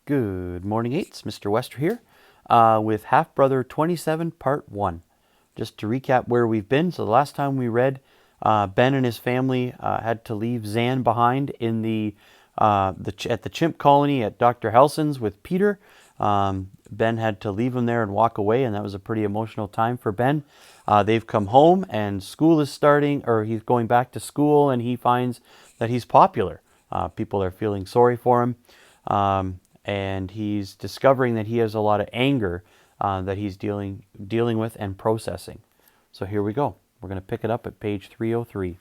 Good morning, Eights. Mr.Westra here with Half Brother 27, Part 1. Just to recap where we've been. So the last time we read, Ben and his family had to leave Zan behind in at the chimp colony at Dr. Helson's with Peter. Ben had to leave him there and walk away, and that was a pretty emotional time for Ben. They've come home, and school is starting, or he's going back to school, and he finds that he's popular. People are feeling sorry for him. And he's discovering that he has a lot of anger that he's dealing with and processing. So here we go. We're going to pick it up at page 303.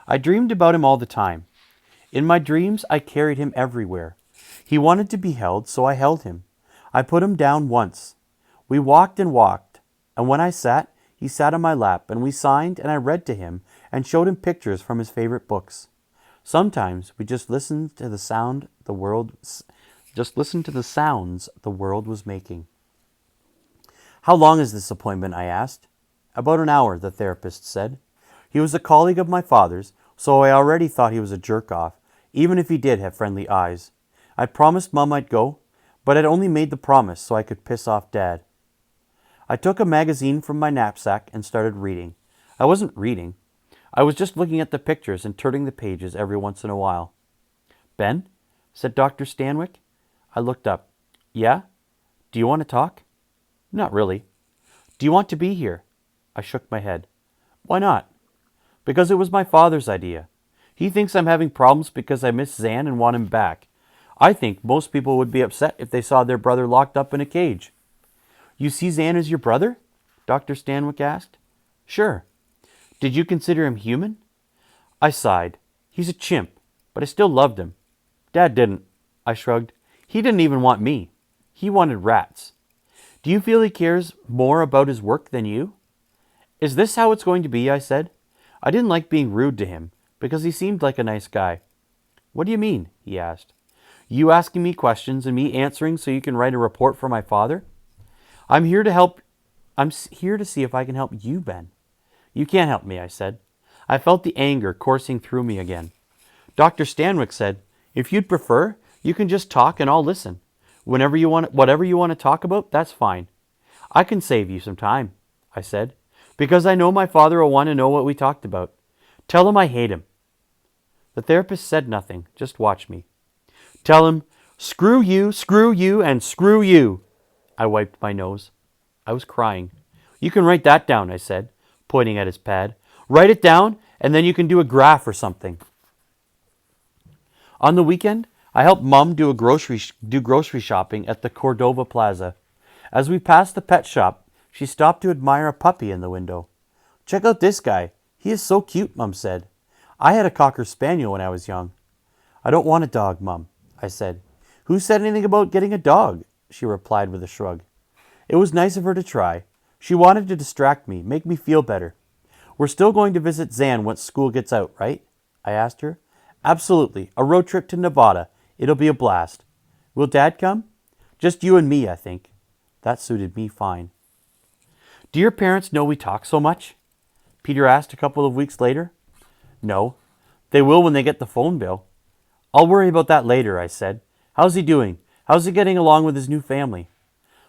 I dreamed about him all the time. In my dreams, I carried him everywhere. He wanted to be held, so I held him. I put him down once. We walked and walked, and when I sat, he sat on my lap, and we signed, and I read to him and showed him pictures from his favorite books. Sometimes we just listened to the sounds the world was making. How long is this appointment? I asked. About an hour, the therapist said. He was a colleague of my father's, so I already thought he was a jerk-off, even if he did have friendly eyes. I promised Mum I'd go, but I'd only made the promise so I could piss off Dad. I took a magazine from my knapsack and started reading. I wasn't reading. I was just looking at the pictures and turning the pages every once in a while. Ben? Said Dr. Stanwyck. I looked up. Yeah? Do you want to talk? Not really. Do you want to be here? I shook my head. Why not? Because it was my father's idea. He thinks I'm having problems because I miss Zan and want him back. I think most people would be upset if they saw their brother locked up in a cage. You see Zan as your brother? Dr. Stanwyck asked. Sure. Did you consider him human? I sighed. He's a chimp, but I still loved him. Dad didn't. I shrugged. He didn't even want me. He wanted rats. Do you feel he cares more about his work than you? Is this how it's going to be? I said. I didn't like being rude to him, because he seemed like a nice guy. What do you mean? He asked. You asking me questions and me answering so you can write a report for my father? I'm here to help. I'm here to see if I can help you, Ben. You can't help me, I said. I felt the anger coursing through me again. Dr. Stanwyck said, if you'd prefer, you can just talk and I'll listen. Whatever you want to talk about, that's fine. I can save you some time, I said, because I know my father will want to know what we talked about. Tell him I hate him. The therapist said nothing, just watched me. Tell him, screw you, and screw you. I wiped my nose. I was crying. You can write that down, I said, pointing at his pad. Write it down, and then you can do a graph or something. On the weekend, I helped Mum do grocery shopping at the Cordova Plaza. As we passed the pet shop, she stopped to admire a puppy in the window. Check out this guy. He is so cute, Mum said. I had a Cocker Spaniel when I was young. I don't want a dog, Mum, I said. Who said anything about getting a dog? She replied with a shrug. It was nice of her to try. She wanted to distract me, make me feel better. We're still going to visit Zan once school gets out, right? I asked her. Absolutely. A road trip to Nevada. It'll be a blast. Will Dad come? Just you and me, I think. That suited me fine. Do your parents know we talk so much? Peter asked a couple of weeks later. No. They will when they get the phone bill. I'll worry about that later, I said. How's he doing? How's he getting along with his new family?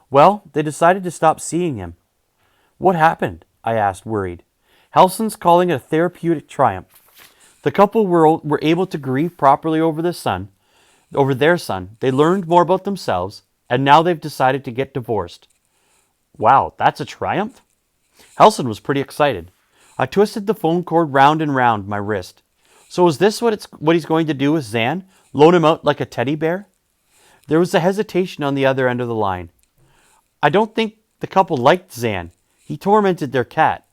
Well, they decided to stop seeing him. What happened? I asked, worried. Helson's calling it a therapeutic triumph. The couple were able to grieve properly over their son. They learned more about themselves, and now they've decided to get divorced. Wow, that's a triumph? Helson was pretty excited. I twisted the phone cord round and round my wrist. So is this what he's going to do with Zan? Loan him out like a teddy bear? There was a hesitation on the other end of the line. I don't think the couple liked Zan. He tormented their cat.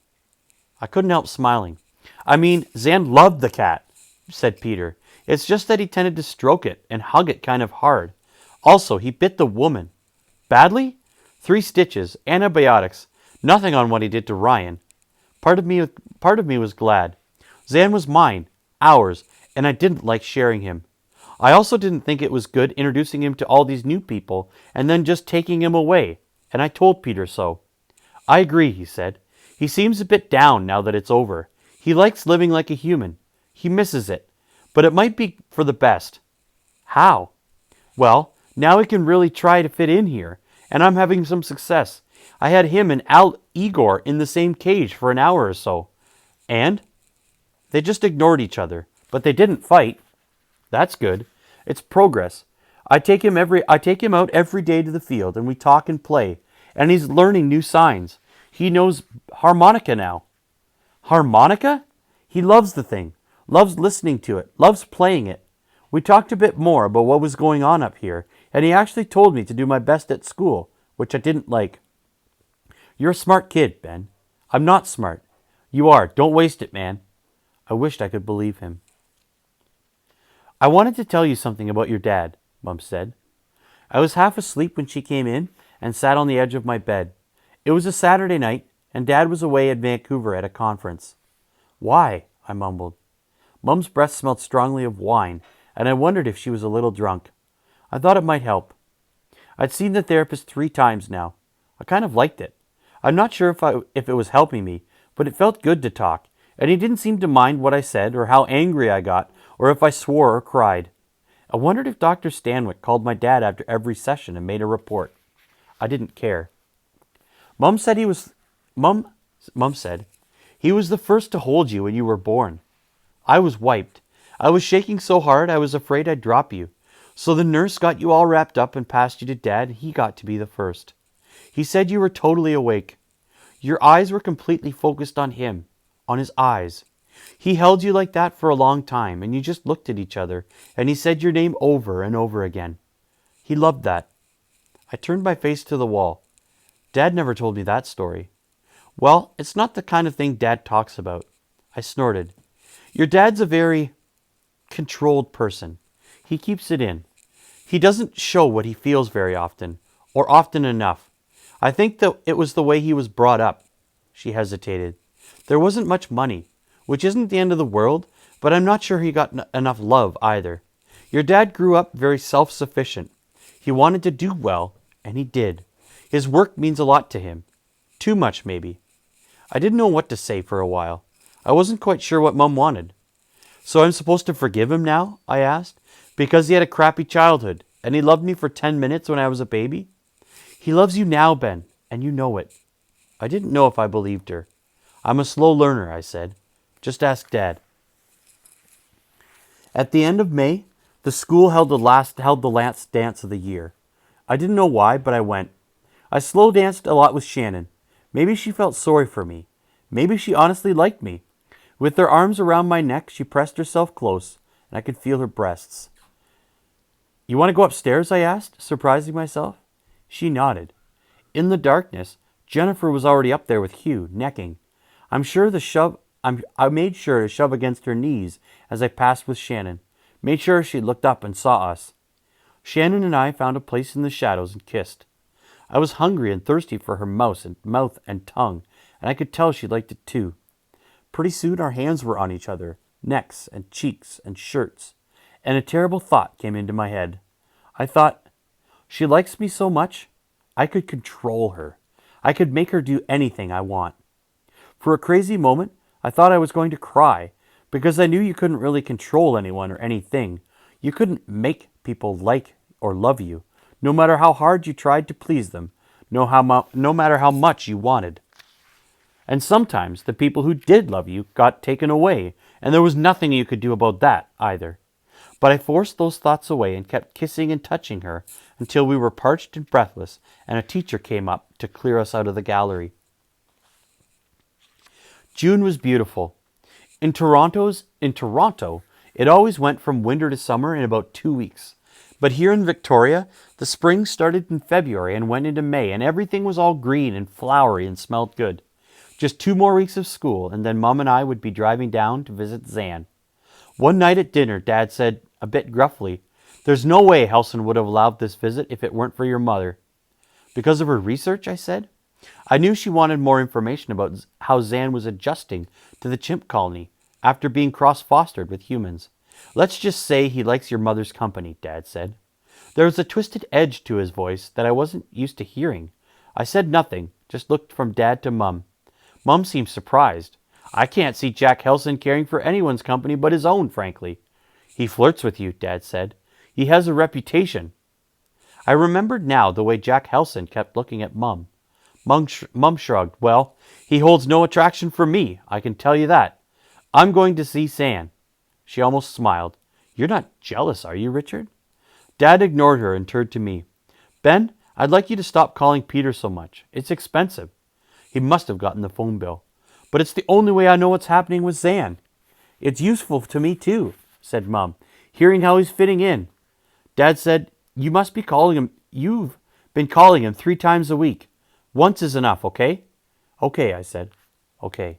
I couldn't help smiling. I mean, Zan loved the cat, said Peter. It's just that he tended to stroke it and hug it kind of hard. Also, he bit the woman. Badly? 3 stitches, antibiotics, nothing on what he did to Ryan. Part of me was glad. Zan was mine, ours, and I didn't like sharing him. I also didn't think it was good introducing him to all these new people and then just taking him away, and I told Peter so. I agree, he said. He seems a bit down now that it's over. He likes living like a human. He misses it, but it might be for the best. How? Well, now he can really try to fit in here, and I'm having some success. I had him and Igor in the same cage for an hour or so. And they just ignored each other, but they didn't fight. That's good. It's progress. I take him out every day to the field and we talk and play, and he's learning new signs. He knows harmonica now. Harmonica? He loves the thing, loves listening to it, loves playing it. We talked a bit more about what was going on up here, and he actually told me to do my best at school, which I didn't like. You're a smart kid, Ben. I'm not smart. You are. Don't waste it, man. I wished I could believe him. I wanted to tell you something about your dad, Mum said. I was half asleep when she came in and sat on the edge of my bed. It was a Saturday night, and Dad was away at Vancouver at a conference. Why? I mumbled. Mum's breath smelled strongly of wine, and I wondered if she was a little drunk. I thought it might help. I'd seen the therapist 3 times now. I kind of liked it. I'm not sure if it was helping me, but it felt good to talk, and he didn't seem to mind what I said or how angry I got or if I swore or cried. I wondered if Dr. Stanwyck called my dad after every session and made a report. I didn't care. Mum said he was the first to hold you when you were born. I was wiped. I was shaking so hard I was afraid I'd drop you. So the nurse got you all wrapped up and passed you to Dad, and he got to be the first. He said you were totally awake. Your eyes were completely focused on him, on his eyes. He held you like that for a long time, and you just looked at each other, and he said your name over and over again. He loved that. I turned my face to the wall. Dad never told me that story. Well, it's not the kind of thing Dad talks about. I snorted. Your dad's a very controlled person. He keeps it in. He doesn't show what he feels very often, or often enough. I think that it was the way he was brought up. She hesitated. There wasn't much money, which isn't the end of the world, but I'm not sure he got enough love either. Your dad grew up very self-sufficient. He wanted to do well, and he did. His work means a lot to him. Too much, maybe. I didn't know what to say for a while. I wasn't quite sure what Mum wanted. So I'm supposed to forgive him now? I asked. Because he had a crappy childhood, and he loved me for 10 minutes when I was a baby? He loves you now, Ben, and you know it. I didn't know if I believed her. I'm a slow learner, I said. Just ask Dad. At the end of May, the school held the last dance of the year. I didn't know why, but I went. I slow danced a lot with Shannon. Maybe she felt sorry for me. Maybe she honestly liked me. With her arms around my neck, she pressed herself close, and I could feel her breasts. You want to go upstairs? I asked, surprising myself. She nodded. In the darkness, Jennifer was already up there with Hugh, necking. I made sure to shove against her knees as I passed with Shannon. Made sure she looked up and saw us. Shannon and I found a place in the shadows and kissed. I was hungry and thirsty for her mouth and tongue, and I could tell she liked it too. Pretty soon our hands were on each other, necks and cheeks and shirts, and a terrible thought came into my head. I thought, she likes me so much, I could control her. I could make her do anything I want. For a crazy moment, I thought I was going to cry, because I knew you couldn't really control anyone or anything. You couldn't make people like or love you, no matter how hard you tried to please them, no matter how much you wanted. And sometimes the people who did love you got taken away, and there was nothing you could do about that either. But I forced those thoughts away and kept kissing and touching her until we were parched and breathless, and a teacher came up to clear us out of the gallery. June was beautiful. In Toronto, it always went from winter to summer in about 2 weeks. But here in Victoria, the spring started in February and went into May, and everything was all green and flowery and smelled good. Just 2 more weeks of school, and then Mum and I would be driving down to visit Zan. One night at dinner, Dad said, a bit gruffly, "There's no way Helson would have allowed this visit if it weren't for your mother." Because of her research, I said. I knew she wanted more information about how Zan was adjusting to the chimp colony after being cross-fostered with humans. Let's just say he likes your mother's company, Dad said. There was a twisted edge to his voice that I wasn't used to hearing. I said nothing, just looked from Dad to Mum. Mum seemed surprised. I can't see Jack Helson caring for anyone's company but his own, frankly. He flirts with you, Dad said. He has a reputation. I remembered now the way Jack Helson kept looking at Mum. Mum shrugged. Well, he holds no attraction for me, I can tell you that. I'm going to see San. She almost smiled. You're not jealous, are you, Richard? Dad ignored her and turned to me. Ben, I'd like you to stop calling Peter so much. It's expensive. He must have gotten the phone bill. But it's the only way I know what's happening with Zan. It's useful to me too, said Mum, hearing how he's fitting in. Dad said, you've been calling him 3 times a week. Once is enough, okay? Okay, I said. Okay.